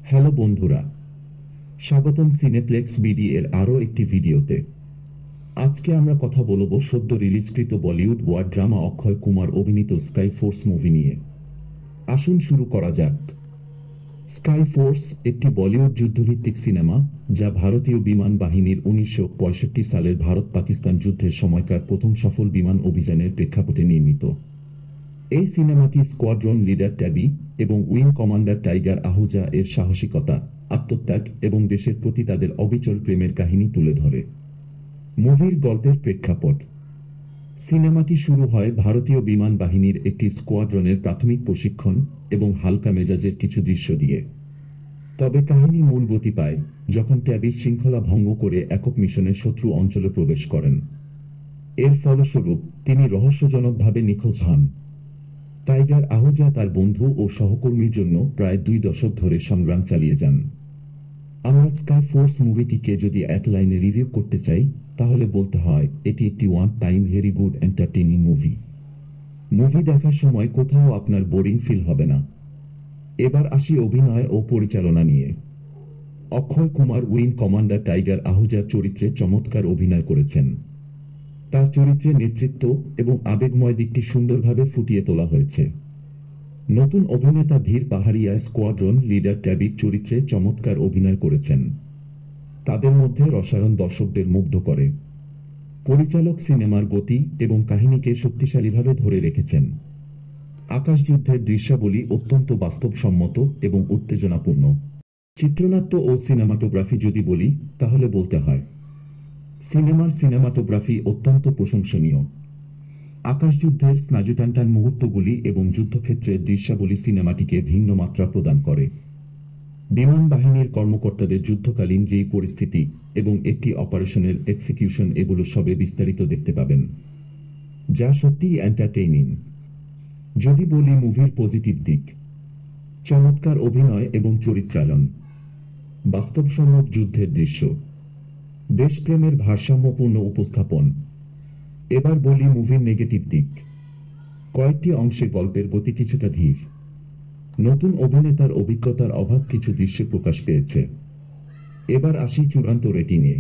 Hello বন্ধুরা, স্বাগতম cineplex BD এর আরও একটি ভিডিওতে। আজকে আমরা কথা বলবো সদ্য রিলিজকৃত বলিউড ওয়ার ড্রামা অক্ষয় কুমার অভিনীত স্কাই ফোর্স মুভি নিয়ে। আসুন শুরু করা যাক। স্কাই ফোর্স একটি বলিউড যুদ্ধভিত্তিক সিনেমা যা ভারতীয় বিমান বাহিনীর 1965 সালের ভারত পাকিস্তান যুদ্ধের সময়কার প্রথম সফল বিমান অভিযানের প্রেক্ষাপটে নির্মিত। এই সিনেমাটি স্কোয়াড্রন লিডার ট্যাবি এবং উইং কমান্ডার টাইগার আহুজা এর সাহসিকতা, আত্মত্যাগ এবং দেশের প্রতি তাদের অবিচল প্রেমের কাহিনী তুলে ধরে। মুভির গল্পের প্রেক্ষাপট: সিনেমাটি শুরু হয় ভারতীয় বিমান বাহিনীর একটি স্কোয়াড্রনের প্রাথমিক প্রশিক্ষণ এবং হালকা মেজাজের কিছু দৃশ্য দিয়ে। তবে কাহিনী মূল গতি পায় যখন ট্যাবি শৃঙ্খলা ভঙ্গ করে একক মিশনে শত্রু অঞ্চলে প্রবেশ করেন। এর ফলস্বরূপ তিনি রহস্যজনকভাবে নিখোঁজ হন। টাইগার আহুজা তার বন্ধু ও সহকর্মীর জন্য প্রায় 2 দশক ধরে সংগ্রাম চালিয়ে যান। আমরা স্কাই ফোর্স মুভিটিকে যদি এক লাইনে রিভিউ করতে চাই তাহলে বলতে হয় এটি একটি one time very good entertaining movie. Movie দেখার সময় কোথাও আপনার বোরিং ফিল হবে না। এবার আসি অভিনয় ও পরিচালনা নিয়ে। Akshay Kumar wing commander tiger আহুজার চরিত্রে চমৎকার অভিনয় করেছেন। তার চরিত্রে নেতৃত্ব এবং আবেগময় দিকটি সুন্দরভাবে ফুটিয়ে তোলা হয়েছে। নতুন অভিনেতা ভীর পাহাড়িয়া স্কোয়াড্রন লিডার ট্যাবির চরিত্রে চমৎকার অভিনয় করেছেন। তাদের মধ্যে রসায়ন দর্শকদের মুগ্ধ করে। পরিচালক সিনেমার গতি এবং কাহিনীকে শক্তিশালীভাবে ধরে রেখেছেন। আকাশযুদ্ধের দৃশ্যাবলী অত্যন্ত বাস্তবসম্মত এবং উত্তেজনাপূর্ণ। চিত্রনাট্য ও সিনেমাটোগ্রাফি যদি বলি তাহলে বলতে হয় সিনেমার সিনেমাটোগ্রাফি অত্যন্ত প্রশংসনীয়। আকাশযুদ্ধের স্নায়ুটানটান মুহূর্তগুলি এবং যুদ্ধক্ষেত্রের দৃশ্যাবলী সিনেমাটিকে ভিন্ন মাত্রা প্রদান করে। বিমান বাহিনীর কর্মকর্তাদের যুদ্ধকালীন যেই পরিস্থিতি এবং একটি অপারেশনের এক্সিকিউশন, এগুলো সবে বিস্তারিত দেখতে পাবেন, যা সত্যিই এন্টারটেইনিং। যদি বলি মুভির পজিটিভ দিক: চমৎকার অভিনয় এবং চরিত্রায়ন, বাস্তবসম্মত যুদ্ধের দৃশ্য, দেশপ্রেমের ভারসাম্যপূর্ণ উপস্থাপন। এবার বলি মুভির নেগেটিভ দিক: কয়েকটি অংশে গল্পের গতি কিছুটা ধীর, নতুন অভিনেতার অভিজ্ঞতার অভাব কিছু দৃশ্যে প্রকাশ পেয়েছে। এবার আসি চূড়ান্ত রেটিংয়ে।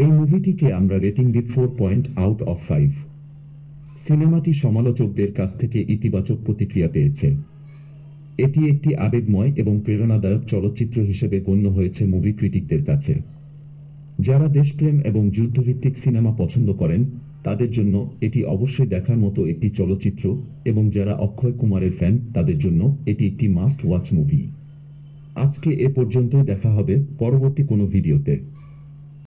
এই মুভিটিকে আমরা রেটিং দিই 4.5 সিনেমাটি সমালোচকদের কাছ থেকে ইতিবাচক প্রতিক্রিয়া পেয়েছে। এটি একটি আবেগময় এবং প্রেরণাদায়ক চলচ্চিত্র হিসেবে গণ্য হয়েছে মুভি ক্রিটিকদের কাছে। যারা দেশপ্রেম এবং যুদ্ধভিত্তিক সিনেমা পছন্দ করেন তাদের জন্য এটি অবশ্যই দেখার মতো একটি চলচ্চিত্র, এবং যারা অক্ষয় কুমারের ফ্যান তাদের জন্য এটি একটি মাস্ট ওয়াচ মুভি। আজকে এ পর্যন্তই, দেখা হবে পরবর্তী কোনো ভিডিওতে।